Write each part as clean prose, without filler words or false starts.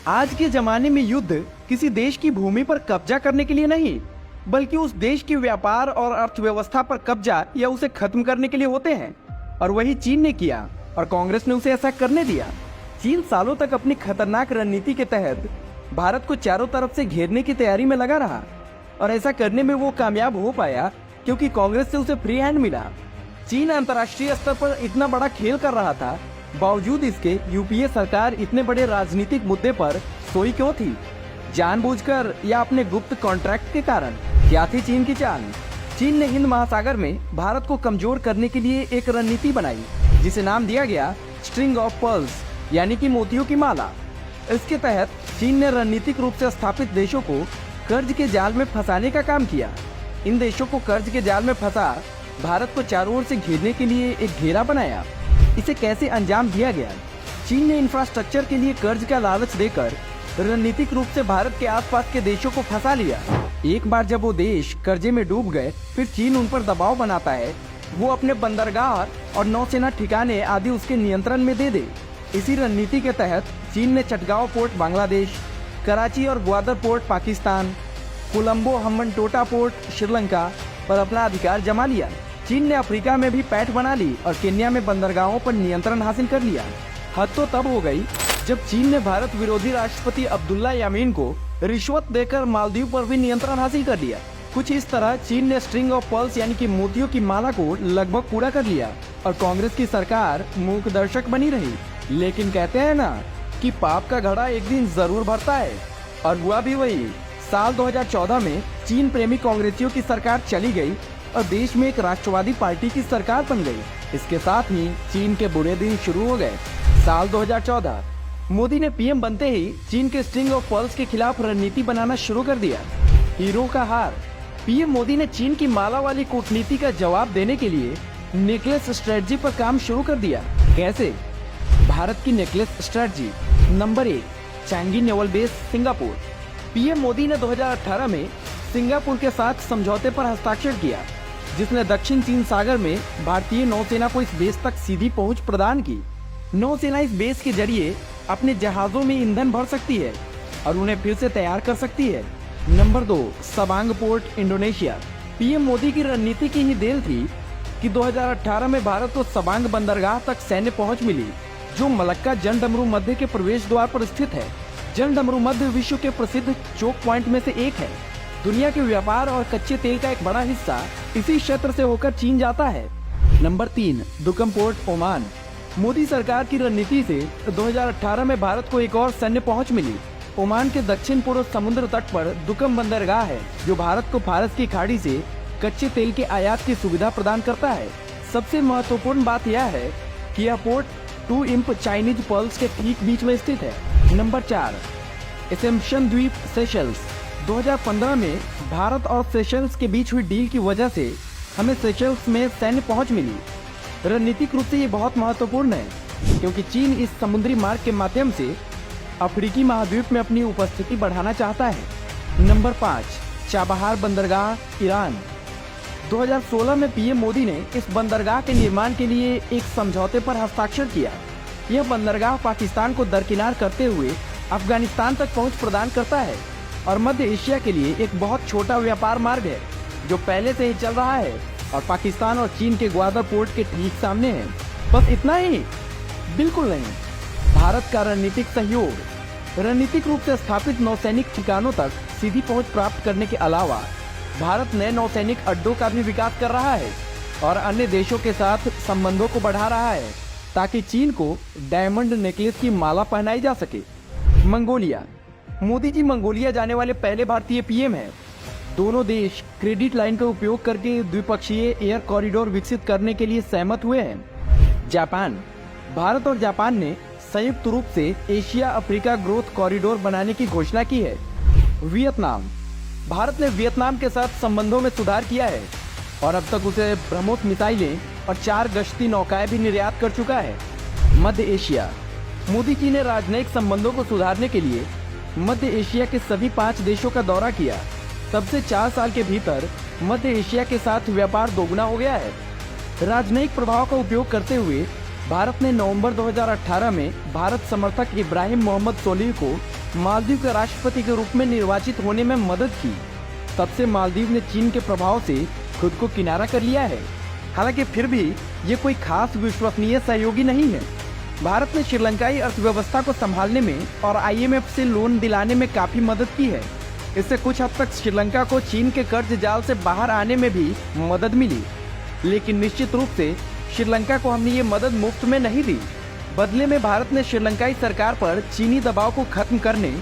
आज के जमाने में युद्ध किसी देश की भूमि पर कब्जा करने के लिए नहीं, बल्कि उस देश की व्यापार और अर्थव्यवस्था पर कब्जा या उसे खत्म करने के लिए होते हैं। और वही चीन ने किया और कांग्रेस ने उसे ऐसा करने दिया। चीन सालों तक अपनी खतरनाक रणनीति के तहत भारत को चारों तरफ से घेरने की तैयारी में लगा रहा और ऐसा करने में वो कामयाब हो पाया क्योंकि कांग्रेस से उसे फ्री हैंड मिला। चीन अंतर्राष्ट्रीय स्तर पर इतना बड़ा खेल कर रहा था, बावजूद इसके यूपीए सरकार इतने बड़े राजनीतिक मुद्दे पर सोई क्यों थी? जानबूझकर या अपने गुप्त कॉन्ट्रैक्ट के कारण? क्या थी चीन की चाल? चीन ने हिंद महासागर में भारत को कमजोर करने के लिए एक रणनीति बनाई जिसे नाम दिया गया स्ट्रिंग ऑफ पर्ल्स, यानी कि मोतियों की माला। इसके तहत चीन ने रणनीतिक रूप से स्थापित देशों को कर्ज के जाल में फंसाने का काम किया। इन देशों को कर्ज के जाल में फंसा भारत को चारों ओर से घेरने के लिए एक घेरा बनाया। इसे कैसे अंजाम दिया गया? चीन ने इंफ्रास्ट्रक्चर के लिए कर्ज का लालच देकर रणनीतिक रूप से भारत के आसपास के देशों को फंसा लिया। एक बार जब वो देश कर्जे में डूब गए, फिर चीन उन पर दबाव बनाता है वो अपने बंदरगाह और नौसेना ठिकाने आदि उसके नियंत्रण में दे दे। इसी रणनीति के तहत चीन ने चटगांव पोर्ट बांग्लादेश, कराची और ग्वादर पोर्ट पाकिस्तान, कोलंबो हम्बनटोटा पोर्ट श्रीलंका पर अपना अधिकार जमा लिया। चीन ने अफ्रीका में भी पैठ बना ली और केन्या में बंदरगाहों पर नियंत्रण हासिल कर लिया। हद तो तब हो गई जब चीन ने भारत विरोधी राष्ट्रपति अब्दुल्ला यामीन को रिश्वत देकर मालदीव पर भी नियंत्रण हासिल कर लिया। कुछ इस तरह चीन ने स्ट्रिंग ऑफ पर्ल्स यानी कि मोतियों की माला को लगभग पूरा कर लिया और कांग्रेस की सरकार मूक दर्शक बनी रही। लेकिन कहते हैं ना कि पाप का घड़ा एक दिन जरूर भरता है, और हुआ भी वही। साल 2014 में चीन प्रेमी कांग्रेसियों की सरकार चली गई और देश में एक राष्ट्रवादी पार्टी की सरकार बन गई। इसके साथ ही चीन के बुरे दिन शुरू हो गए। साल 2014 मोदी ने पीएम बनते ही चीन के स्ट्रिंग ऑफ पर्ल्स के खिलाफ रणनीति बनाना शुरू कर दिया। हीरो का हार। पीएम मोदी ने चीन की माला वाली कूटनीति का जवाब देने के लिए नेकलेस स्ट्रेटजी पर काम शुरू कर दिया। कैसे? भारत की necklace strategy. Number 1, Changi naval base Singapore. PM Modi ने 2018 में सिंगापुर के साथ समझौते पर हस्ताक्षर किया, जिसने दक्षिण चीन सागर में भारतीय नौसेना को इस बेस तक सीधी पहुंच प्रदान की। नौसेना इस बेस के जरिए अपने जहाजों में ईंधन भर सकती है और उन्हें फिर से तैयार कर सकती है। Number 2, Sabang port Indonesia. PM Modi की रणनीति की ही देन थी कि 2018 में भारत को सबांग बंदरगाह तक सैन्य पहुंच मिली, जो मलक्का जन मध्य के प्रवेश द्वार पर स्थित है। जन मध्य विश्व के प्रसिद्ध चोक पॉइंट में से एक है। दुनिया के व्यापार और कच्चे तेल का एक बड़ा हिस्सा इसी क्षेत्र से होकर चीन जाता है। Number 3, Duqm port Oman. Modi सरकार की रणनीति से 2018 में भारत को एक और सैन्य पहुंच मिली। ओमान के दक्षिण पूर्व समुद्र तट पर दुकम बंदरगाह है, जो भारत को फारस की खाड़ी से कच्चे तेल के आयात की सुविधा प्रदान करता है। सबसे महत्वपूर्ण बात यह है कि यह पोर्ट 2 इंप चाइनीज पर्ल्स के ठीक बीच में स्थित है। नंबर 4, एसेम्पशन द्वीप सेशल्स। 2015 में भारत और सेशल्स के बीच हुई डील की वजह से हमें सेशल्स में सैन्य पहुंच मिली। रणनीतिक रूप से ये बहुत महत्वपूर्ण है क्योंकि चीन इस समुद्री मार्ग के माध्यम से अफ्रीकी महाद्वीप में अपनी उपस्थिति बढ़ाना चाहता है। नंबर 5, चाबहार बंदरगाह ईरान। 2016 में पीएम मोदी ने इस बंदरगाह के निर्माण के लिए एक समझौते पर हस्ताक्षर किया। यह बंदरगाह पाकिस्तान को दरकिनार करते हुए अफगानिस्तान तक पहुंच प्रदान करता है और मध्य एशिया के लिए एक बहुत छोटा व्यापार मार्ग है जो पहले से ही चल रहा है और पाकिस्तान और चीन के ग्वादर पोर्ट के ठीक सामने है। बस इतना ही? बिल्कुल नहीं। भारत का रणनीतिक सहयोग। रणनीतिक रूप से स्थापित नौसैनिक ठिकानों तक सीधी पहुंच प्राप्त करने के अलावा भारत नए नौसैनिक अड्डों का भी विकास कर रहा है और अन्य देशों के साथ संबंधों को बढ़ा रहा है ताकि चीन को डायमंड नेकलेस की माला पहनाई जा सके। मंगोलिया। मोदी जी मंगोलिया जाने वाले पहले भारतीय पीएम हैं। दोनों देश क्रेडिट लाइन का उपयोग करके द्विपक्षीय एयर कॉरिडोर विकसित करने के लिए सहमत हुए हैं। जापान। भारत और जापान ने संयुक्त रूप से एशिया अफ्रीका ग्रोथ कॉरिडोर बनाने की घोषणा की है। वियतनाम। भारत ने वियतनाम के साथ संबंधों में सुधार किया है और अब तक उसे ब्रह्मोस मिसाइलें और 4 गश्ती नौकाएं भी निर्यात कर चुका है। मध्य एशिया। मोदी जी ने राजनयिक संबंधों को सुधारने के लिए मध्य एशिया के सभी 5 देशों का दौरा किया। तब से 4 साल के भीतर मध्य एशिया के साथ व्यापार दोगुना हो गया है। राजनयिक प्रभाव का उपयोग करते हुए भारत ने नवंबर 2018 में भारत समर्थक इब्राहिम मोहम्मद सोलिह को मालदीव के राष्ट्रपति के रूप में निर्वाचित होने में मदद की। तब से मालदीव ने चीन के प्रभाव से खुद को किनारा कर लिया है। हालांकि फिर भी ये कोई खास विश्वसनीय सहयोगी नहीं है। भारत ने श्रीलंकाई अर्थव्यवस्था को संभालने में और IMF से लोन दिलाने में काफी मदद की है। इससे कुछ हद तक श्रीलंका को चीन के कर्ज जाल से बाहर आने में भी मदद मिली। लेकिन निश्चित रूप से श्रीलंका को हमने ये मदद मुफ्त में नहीं दी। बदले में भारत ने श्रीलंकाई सरकार पर चीनी दबाव को खत्म करने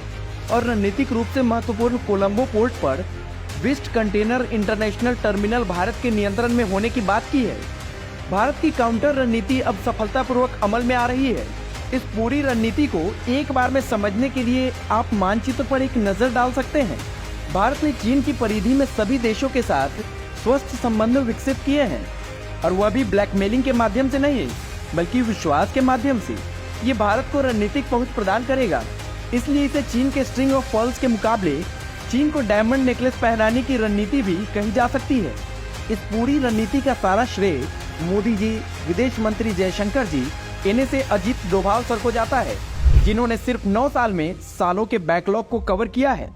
और रणनीतिक रूप से महत्वपूर्ण कोलंबो पोर्ट पर West container international terminal Bharat के नियंत्रण में होने की बात की है। भारत की काउंटर रणनीति अब सफलतापूर्वक अमल में आ रही है। इस पूरी रणनीति को एक बार में समझने के लिए आप मानचित्र पर एक नजर डाल सकते हैं। भारत ने चीन की परिधि में सभी देशों के साथ स्वस्थ संबंध विकसित किए हैं, और वह भी ब्लैकमेलिंग के माध्यम से नहीं, बल्कि विश्वास के माध्यम से। ये भारत को रणनीतिक पहुंच प्रदान करेगा। इसलिए इसे चीन के स्ट्रिंग ऑफ पर्ल्स के मुकाबले चीन को डायमंड नेकलेस पहनाने की रणनीति भी कही जा सकती है। इस पूरी रणनीति का सारा श्रेय मोदी जी, विदेश मंत्री जयशंकर जी, इन्हें से अजीत डोभाल सर को जाता है, जिन्होंने सिर्फ 9 साल में सालों के बैकलॉग को कवर किया है।